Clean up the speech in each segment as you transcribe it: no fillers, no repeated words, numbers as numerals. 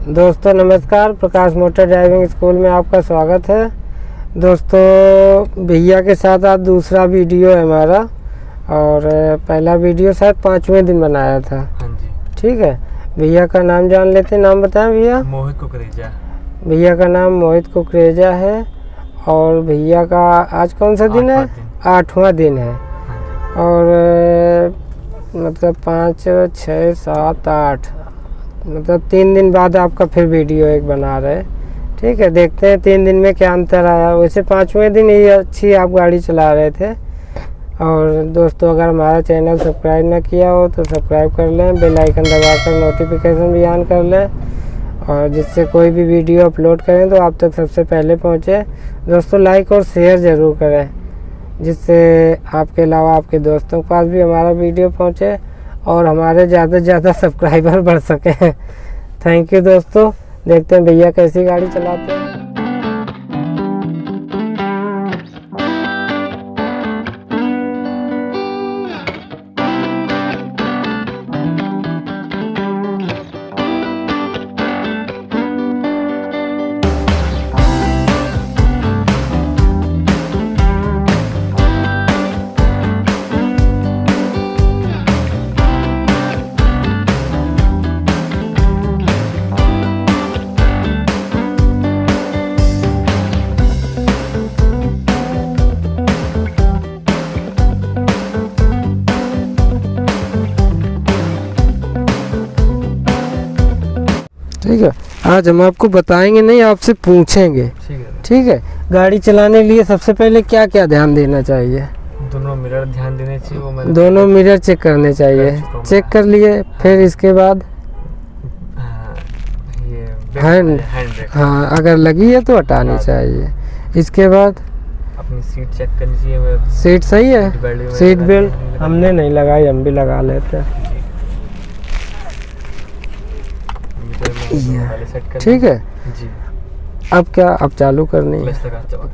दोस्तों नमस्कार, प्रकाश motor driving school में आपका स्वागत है। दोस्तों भैया के साथ आज दूसरा वीडियो है हमारा, और पहला वीडियो शायद 5वें दिन बनाया था। हाँ जी। ठीक है, भैया का नाम जान लेते हैं। नाम बताएं भैया। मोहित कुकरेजा। भैया का नाम मोहित कुकरेजा है, और भैया का आज कौन सा दिन है? 8वां दिन है। और मतलब 5, 6, 7, 8 मतलब 3 दिन बाद आपका फिर वीडियो एक बना रहे। ठीक है, देखते हैं 3 दिन में क्या अंतर आया। वैसे 5वें दिन ही अच्छी आप गाड़ी चला रहे थे। और दोस्तों अगर हमारा चैनल सब्सक्राइब ना किया हो तो सब्सक्राइब कर लें, बेल आइकन दबाकर नोटिफिकेशन भी ऑन कर लें, और जिससे कोई भी वीडियो अपलोड करें तो आप तक सबसे पहले पहुंचे। दोस्तों लाइक और शेयर ज़रूर करें, जिससे आपके अलावा आपके दोस्तों के पास भी हमारा वीडियो पहुंचे और हमारे ज़्यादा से ज़्यादा सब्सक्राइबर बढ़ सकें। थैंक यू दोस्तों। देखते हैं भैया कैसी गाड़ी चलाते हैं। ठीक है, आज हम आपको बताएंगे नहीं, आपसे पूछेंगे। ठीक है, गाड़ी चलाने के लिए सबसे पहले क्या क्या ध्यान देना चाहिए? दोनों मिरर ध्यान देने चाहिए। दोनों मिरर चेक करने चाहिए। चेक कर लिए, फिर इसके बाद हैंड, हाँ अगर लगी है तो हटानी चाहिए। इसके बाद अपनी सीट चेक करनी चाहिए। सीट सही है? सीट बेल्ट हमने नहीं लगाई, हम भी लगा लेते हैं। ठीक है जी। अब क्या, अब चालू करनी है,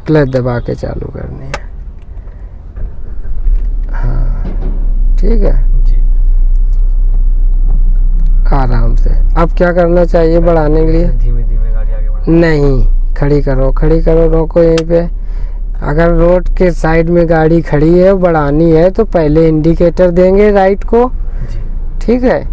क्लच दबा के चालू करनी है। हाँ ठीक है जी। आराम से। अब क्या करना चाहिए बढ़ाने के लिए? धीमे धीमे गाड़ी आगे बढ़ानी। नहीं, खड़ी करो, खड़ी करो, रोको यहीं पे। अगर रोड के साइड में गाड़ी खड़ी है, बढ़ानी है तो पहले इंडिकेटर देंगे राइट को। ठीक है,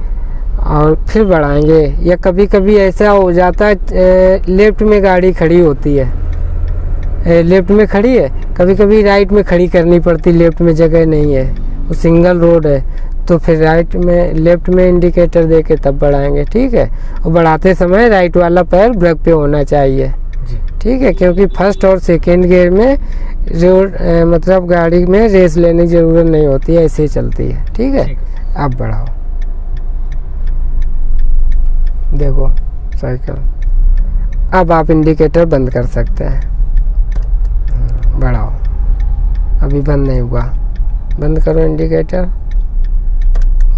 और फिर बढ़ाएंगे। या कभी कभी ऐसा हो जाता है लेफ्ट में गाड़ी खड़ी होती है, लेफ्ट में खड़ी है, कभी कभी राइट में खड़ी करनी पड़ती, लेफ्ट में जगह नहीं है, वो सिंगल रोड है, तो फिर राइट में लेफ्ट में इंडिकेटर दे के तब बढ़ाएंगे। ठीक है, और बढ़ाते समय राइट वाला पैर ब्रेक पे होना चाहिए। ठीक है, क्योंकि फर्स्ट और सेकेंड गियर में रोड मतलब गाड़ी में रेस लेने की ज़रूरत नहीं होती है, ऐसे ही चलती है। ठीक है, अब बढ़ाओ, देखो साइकिल। अब आप इंडिकेटर बंद कर सकते हैं। बढ़ाओ, अभी बंद नहीं हुआ, बंद करो इंडिकेटर।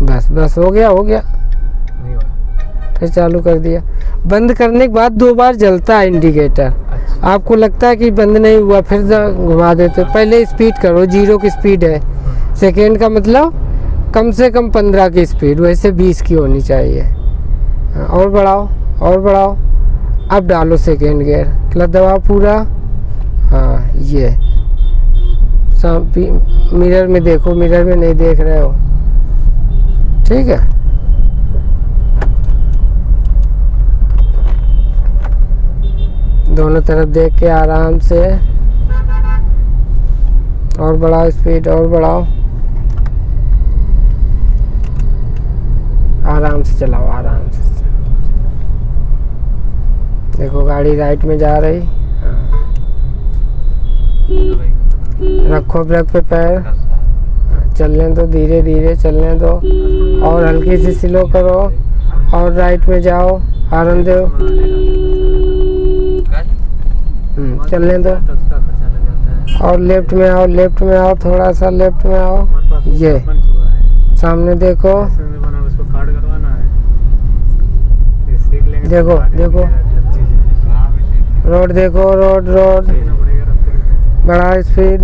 बस बस हो गया, हो गया। फिर चालू कर दिया। बंद करने के बाद 2 बार जलता है इंडिकेटर। आपको लगता है कि बंद नहीं हुआ, फिर घुमा देते। पहले स्पीड करो, 0 की स्पीड है, सेकेंड का मतलब कम से कम 15 की स्पीड, वैसे 20 की होनी चाहिए। और बढ़ाओ, और बढ़ाओ। अब डालो सेकेंड गियर, क्लच दबाओ पूरा। हाँ ये मिरर में देखो, मिरर में नहीं देख रहे हो। ठीक है, दोनों तरफ देख के आराम से। और बढ़ाओ स्पीड, और बढ़ाओ। आराम से चलाओ, आराम से। देखो गाड़ी राइट में जा रही। रखो ब्रेक पे पैर, चलने दो, धीरे धीरे चलने दो, और हल्की सी स्लो करो, और राइट में जाओ, हॉर्न दो। चलने दो, और लेफ्ट में आओ, लेफ्ट में आओ, थोड़ा सा लेफ्ट में आओ। ये सामने देखो, देखो देखो, रोड देखो, रोड रोड। बढ़ा स्पीड,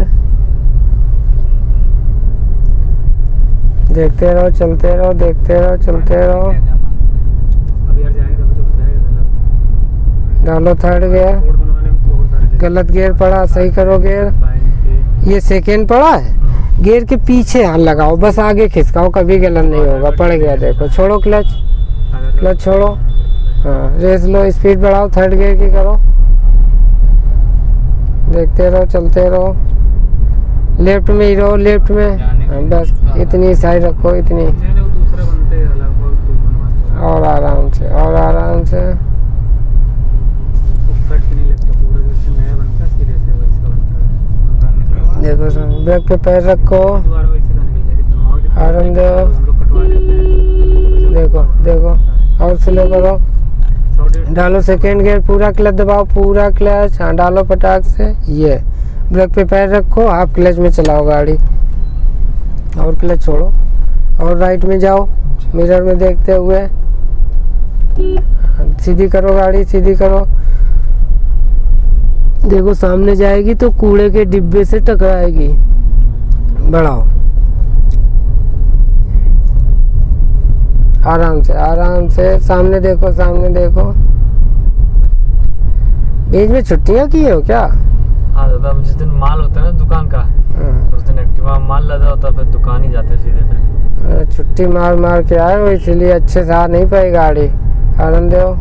देखते रहो, चलते रहो, देखते रहो, चलते रहो। डालो थर्ड गियर। रोड बनवाने में बहुत सारे गलत गियर पड़ा, सही करो गियर। ये सेकेंड पड़ा है, गियर के पीछे हाथ लगाओ, बस आगे खिसकाओ, कभी गलत नहीं होगा। पड़ गया देखो, छोड़ो क्लच, क्लच छोड़ो। हाँ, रेस लो, स्पीड बढ़ाओ, थर्ड गियर की करो। देखते रहो, चलते रहो। लेफ्ट में ही रहो, लेफ्ट में। हाँ, बस इतनी साइड रखो, इतनी। दूसरे बनते अलग बनवाते और आराम से, और आराम से। कट नहीं लगता, पूरा जैसे नया बनता है सीधे से वैसा बनता है। देखो सर, ब्रेक पे पैर रखो, दोबारा वैसे का निकल जाए जितना हॉर्न दो। हम लोग कटवा देते हैं। देखो देखो, और स्लो करो। 100 डालो सेकेंड गियर, पूरा क्लच दबाओ, पूरा क्लच। हाँ, डालो पटाख से। ये ब्रेक पे पैर रखो, हाफ क्लच में चलाओ गाड़ी, और क्लच छोड़ो, और राइट में जाओ, मिरर में देखते हुए। सीधी करो गाड़ी, सीधी करो। देखो सामने जाएगी तो कूड़े के डिब्बे से टकराएगी। बढ़ाओ, आराम से, आराम से। सामने देखो, सामने देखो। बीच में छुट्टियां की हो क्या? हाँ दादा, जिस दिन माल होता है ना दुकान का, उस दिन एक्टिवा में माल लदा होता है, फिर दुकान ही जाते हैं सीधे। फिर छुट्टी मार मार के आए हो, इसीलिए अच्छे से आ नहीं पाई गाड़ी। हॉर्न दो,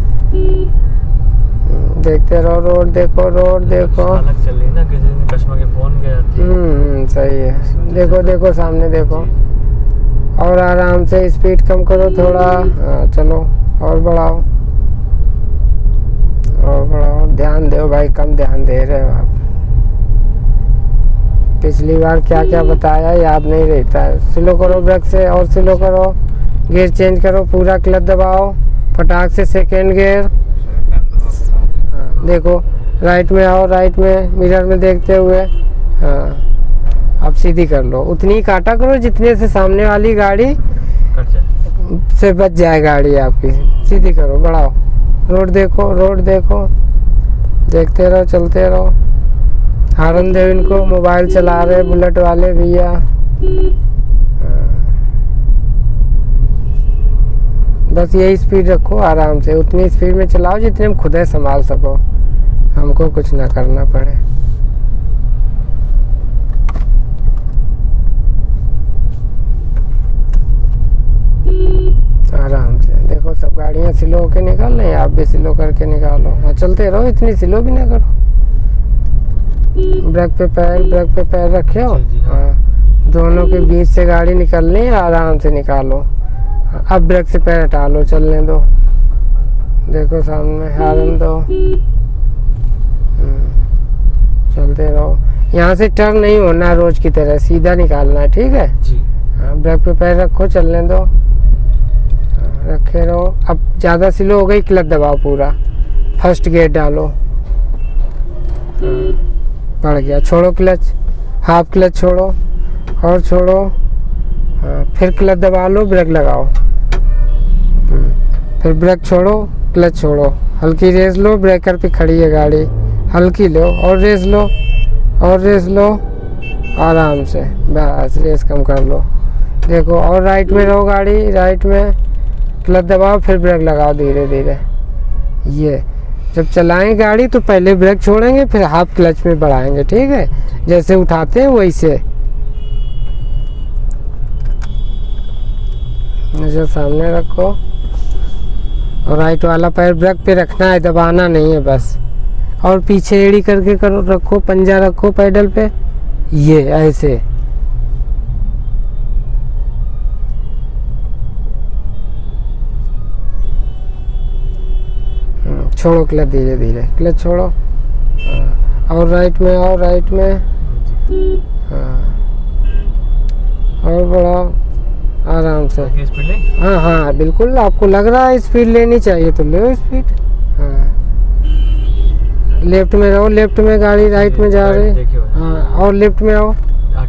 देखते रहो, रोड देखो, रोड देखो। अलग चल रही है ना, किसी दिन कस्टमर के फोन पे जाती है। सही है। देखो देखो, सामने देखो, और आराम से स्पीड कम करो थोड़ा। हाँ, चलो, और बढ़ाओ, और बढ़ाओ। ध्यान दो भाई, कम ध्यान दे रहे हो आप। पिछली बार क्या क्या बताया याद नहीं रहता है। स्लो करो ब्रेक से, और स्लो करो। गियर चेंज करो, पूरा क्लच दबाओ, फटाक से सेकेंड गियर। हाँ, देखो राइट में आओ, राइट में मिरर में देखते हुए। हाँ, अब सीधी कर लो, उतनी ही काटा करो जितने से सामने वाली गाड़ी कट जाए से बच जाए गाड़ी आपकी। सीधी करो, बढ़ाओ, रोड देखो, रोड देखो, देखते रहो, चलते रहो। हॉर्न दो इनको, मोबाइल चला रहे बुलेट वाले भैया। बस यही स्पीड रखो, आराम से उतनी स्पीड में चलाओ जितने में खुद संभाल सको, हमको कुछ ना करना पड़े। आराम से देखो, सब गाड़ियां स्लो होके निकाल रही हैं, आप भी स्लो करके निकालो। हाँ, चलते रहो, इतनी स्लो भी ना करो। ब्रेक पे पैर रखे हो। हाँ, दोनों के बीच से गाड़ी निकलनी है, आराम से निकालो। अब ब्रेक से पैर हटा लो, चलने दो। देखो सामने, हॉर्न दो। चलते रहो। यहाँ से टर्न नहीं होना, रोज की तरह सीधा निकालना है, ठीक है जी। हाँ, ब्रेक पे पैर रखो, चलने दो। हाँ, रखे रहो। अब ज़्यादा स्लो हो गई, क्लच दबाओ पूरा, फर्स्ट गियर डालो। बढ़ गया, छोड़ो क्लच, हाफ क्लच छोड़ो, और छोड़ो। हाँ, फिर क्लच दबा लो, ब्रेक लगाओ। फिर ब्रेक छोड़ो, क्लच छोड़ो, हल्की रेस लो। ब्रेकर पे खड़ी है गाड़ी, हल्की लो, और रेस लो, और रेस लो, आराम से। बस रेस कम कर लो। देखो, और राइट में रहो गाड़ी, राइट में क्लच दबाओ, फिर ब्रेक लगाओ धीरे धीरे। ये जब चलाएं गाड़ी तो पहले ब्रेक छोड़ेंगे, फिर हाफ क्लच में बढ़ाएंगे, ठीक है, जैसे उठाते हैं वैसे। नजर सामने रखो, और राइट वाला पैर ब्रेक पे रखना है, दबाना नहीं है बस। और पीछे एड़ी करके करो, रखो, पंजा रखो पैडल पे, ये ऐसे। छोड़ो क्लच, धीरे धीरे क्लच छोड़ो। हाँ, और राइट में आओ, राइट में। हाँ, और बढ़ाओ, आराम से। स्पीड ले। हाँ हाँ, बिल्कुल। आपको लग रहा है स्पीड लेनी चाहिए तो लो स्पीड। हाँ, लेफ्ट में रहो, लेफ्ट में गाड़ी राइट में जा रही। हाँ, और लेफ्ट में आओ। हाँ,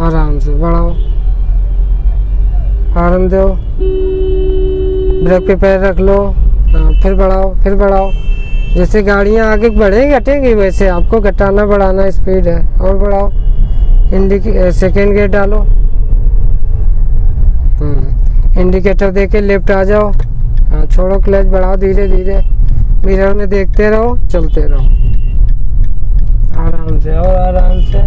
आराम से बढ़ाओ, हॉर्न दो, ब्रेक पे पैर रख लो। हाँ, फिर बढ़ाओ, फिर बढ़ाओ। जैसे गाड़ियाँ आगे बढ़ेंगी घटेंगी, वैसे आपको घटाना बढ़ाना स्पीड है। और बढ़ाओ, सेकेंड गियर डालो। इंडिकेटर देके लेफ्ट आ जाओ। हाँ, छोड़ो क्लच, बढ़ाओ धीरे धीरे। मिरर में देखते रहो, चलते रहो आराम से और आराम से।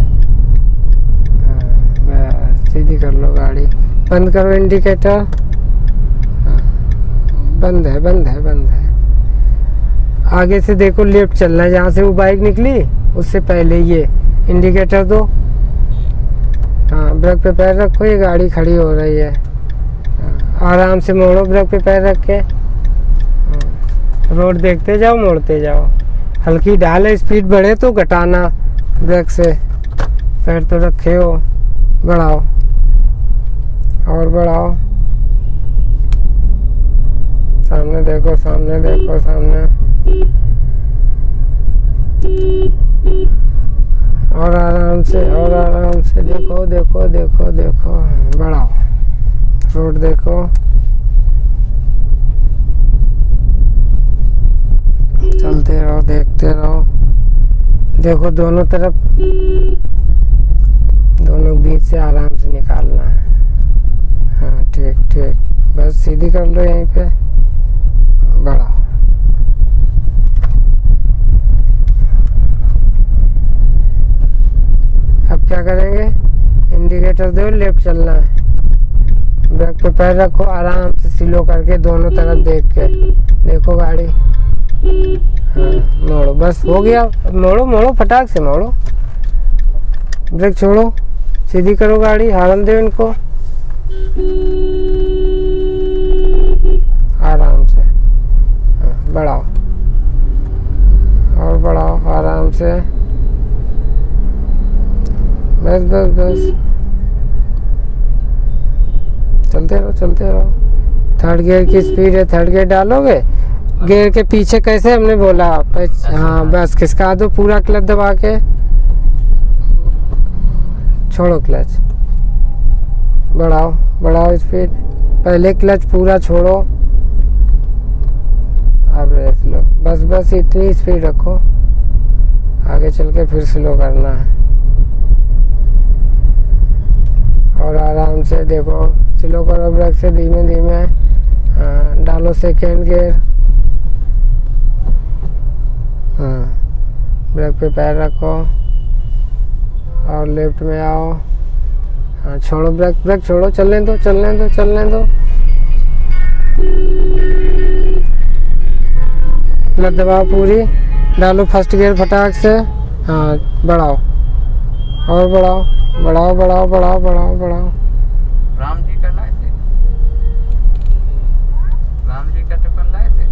बस सीधी कर लो गाड़ी, बंद करो इंडिकेटर। बंद है, बंद है, बंद है। आगे से देखो लेफ्ट चलना है, जहाँ से वो बाइक निकली उससे पहले ये इंडिकेटर दो। हाँ, ब्रेक पे पैर रखो, ये गाड़ी खड़ी हो रही है। आराम से मोड़ो, ब्रेक पे पैर रख के। रोड देखते जाओ, मोड़ते जाओ। हल्की ढाल है, स्पीड बढ़े तो घटाना ब्रेक से। पैर तो रखे हो, बढ़ाओ और बढ़ाओ। सामने देखो, सामने देखो, सामने। और आराम से, और आराम से देखो, देखो, देखो, देखो। बढ़ाओ, रोड देखो। चलते रहो, देखते रहो। देखो दोनों तरफ, दोनों बीच से आराम से निकालना है। हाँ, ठीक ठीक, बस सीधी कर लो यहीं पे। बढ़ाओ। अब क्या करेंगे, इंडिकेटर दो, लेफ्ट चलना है। ब्रेक पे पैर रखो, आराम से स्लो करके दोनों तरफ देख के देखो गाड़ी। हाँ, मोड़ो, बस हो गया। मोड़ो मोड़ो, फटाक से मोड़ो। ब्रेक छोड़ो, सीधी करो गाड़ी, हॉर्न दो इनको आराम से। हाँ, बढ़ाओ और बढ़ाओ आराम से। बस बस बस, चलते रहो, चलते रहो। थर्ड गियर की स्पीड है, थर्ड गियर डालोगे। गियर के पीछे कैसे हमने बोला, हाँ बस खिसका दो पूरा, क्लच दबा के छोड़ो क्लच। बढ़ाओ, बढ़ाओ स्पीड। पहले क्लच पूरा छोड़ो, अब रेस लो। बस बस इतनी स्पीड रखो, आगे चल के फिर स्लो करना है। और आराम से देखो, स्लो करो ब्रेक से, धीमे धीमे। डालो सेकेंड गियर। हाँ, ब्रेक पे पैर रखो और लेफ्ट में आओ। हाँ, छोड़ो ब्रेक, ब्रेक छोड़ो, चलने दो, चलने दो, चलने दो। क्लच दबाओ पूरी, डालो फर्स्ट गियर फटाक से। हाँ, बढ़ाओ और बढ़ाओ, बढ़ाओ बढ़ाओ बढ़ाओ बढ़ाओ बढ़ाओ। राम जी का लाए थे, राम जी का टिफिन लाए थे।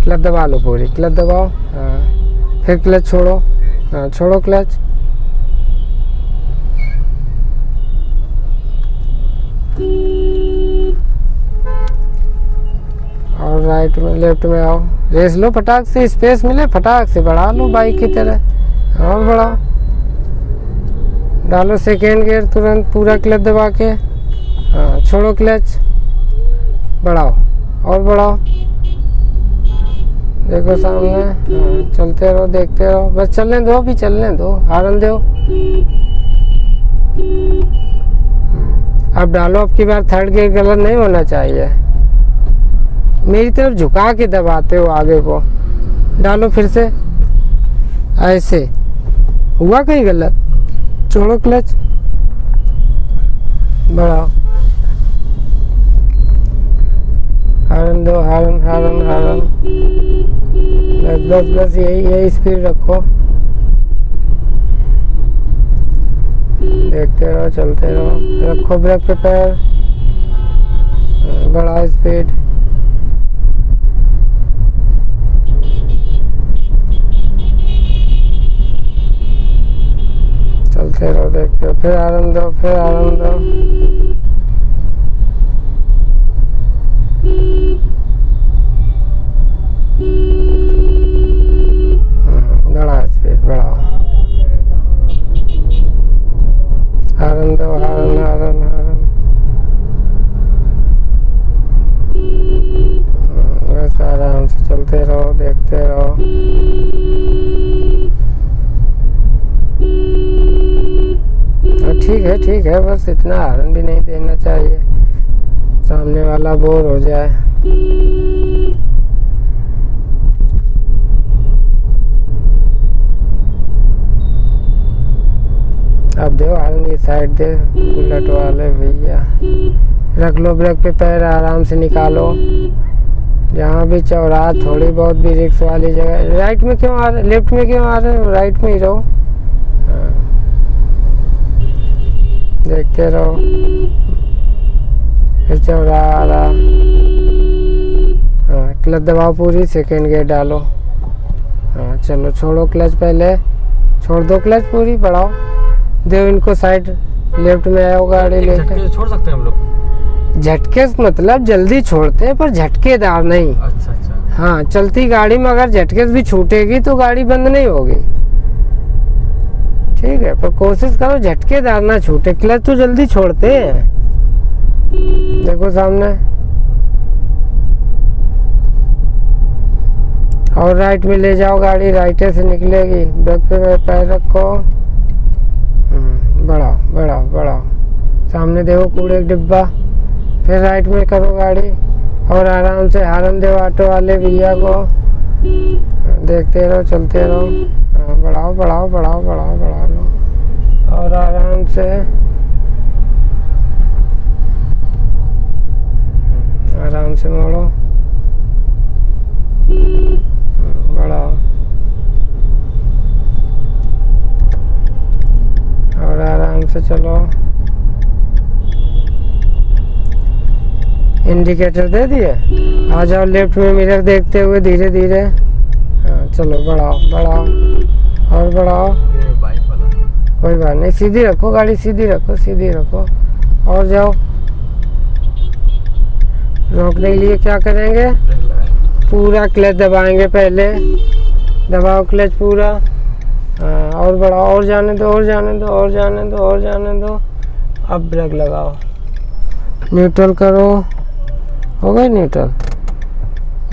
क्लच दबा लो पूरी, क्लच दबाओ। हाँ, फिर क्लच छोड़ो। हाँ, छोड़ो क्लच। और राइट में, लेफ्ट में आओ। रेस लो फटाक से, स्पेस मिले फटाक से बढ़ा लो बाइक की तरह। और बढ़ाओ, डालो सेकेंड गियर तुरंत पूरा, क्लच दबा के। हाँ, छोड़ो क्लच, बढ़ाओ और बढ़ाओ। देखो सामने। हाँ, चलते रहो, देखते रहो, बस चलने दो, भी चलने दो, हॉर्न दो। अब डालो, अब की बार थर्ड गियर गलत नहीं होना चाहिए। मेरी तरफ झुका के दबाते हो आगे को। डालो फिर से, ऐसे हुआ कहीं गलत। छोड़ो क्लच, बढ़ाओ, हॉर्न दो, हॉर्न हॉर्न हॉर्न। बस बस बस, यही स्पीड रखो, देखते रहो, चलते रहो। रखो ब्रेक पे पैर, बढ़ाओ स्पीड। चलते रहो, देखते हो, फिर हॉर्न दो, फिर हॉर्न दो। बढ़ाओ स्पीड, बढ़ाओ, हॉर्न दो, हॉर्न हॉर्न हॉर्न। बस आराम से चलते रहो, देखते रहो। ठीक है, बस इतना हॉर्न भी नहीं देना चाहिए, सामने वाला बोर हो जाए। अब दो आगे साइड दे, बुलेट वाले भैया। रख लो ब्रेक पे पैर, आराम से निकालो। जहाँ भी चौराहा थोड़ी बहुत भी रिक्स वाली जगह, राइट में क्यों आ रहे, लेफ्ट में क्यों आ रहे हो, राइट में ही रहो। हाँ। देखते रहो, फिर चौराहा आ रहा। हाँ, क्लच दबाओ पूरी, सेकेंड गियर डालो। हाँ चलो, छोड़ो क्लच, पहले छोड़ दो क्लच पूरी, बढ़ाओ, दो इनको साइड, लेफ्ट में आओ गाड़ी लेके। छोड़ सकते हैं हम लोग? झटके मतलब जल्दी छोड़ते हैं पर झटकेदार नहीं। अच्छा अच्छा। हाँ, चलती गाड़ी में अगर झटके भी छूटेगी तो गाड़ी बंद नहीं होगी, ठीक है, पर कोशिश करो झटकेदार ना छूटे। क्लच तो जल्दी छोड़ते हैं, देखो सामने। और राइट में ले जाओ गाड़ी, राइटे से निकलेगी। ब्रेक पे पैर रखो, बढ़ाओ बढ़ाओ बढ़ाओ। सामने देखो कूड़े का डिब्बा, फिर राइट में करो गाड़ी और आराम से हॉर्न दो ऑटो वाले भैया को। देखते रहो, चलते रहो। बढ़ाओ बढ़ाओ बढ़ाओ बढ़ाओ बढ़ा लो और आराम से, आराम से मोड़ो, बढ़ाओ और आराम से चलो। इंडिकेटर दे दिए, आ जाओ लेफ्ट में, मिरर देखते हुए धीरे धीरे। हाँ चलो, बढ़ाओ बढ़ाओ और बढ़ाओ। बाइक वाला कोई बात नहीं, सीधी रखो गाड़ी, सीधी रखो, सीधी रखो और जाओ। रोकने के लिए क्या करेंगे, पूरा क्लच दबाएंगे, पहले दबाओ क्लच पूरा। हाँ, और बढ़ाओ, और जाने दो, और जाने दो, और जाने दो, और जाने दो। अब ब्रेक लगाओ, न्यूट्रल करो, हो गई न्यूट्रल,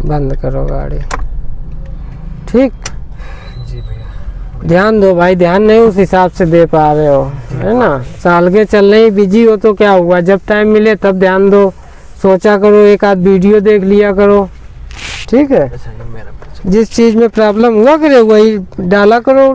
बंद करो गाड़ी। ठीक, जी भैया। ध्यान दो भाई, ध्यान नहीं उस हिसाब से दे पा रहे हो, है ना। साल के चलने ही बिजी हो तो क्या हुआ, जब टाइम मिले तब ध्यान दो। सोचा करो, एक आध वीडियो देख लिया करो, ठीक है। अच्छा, ये मेरा जिस चीज़ में प्रॉब्लम हुआ करे वही डाला करो।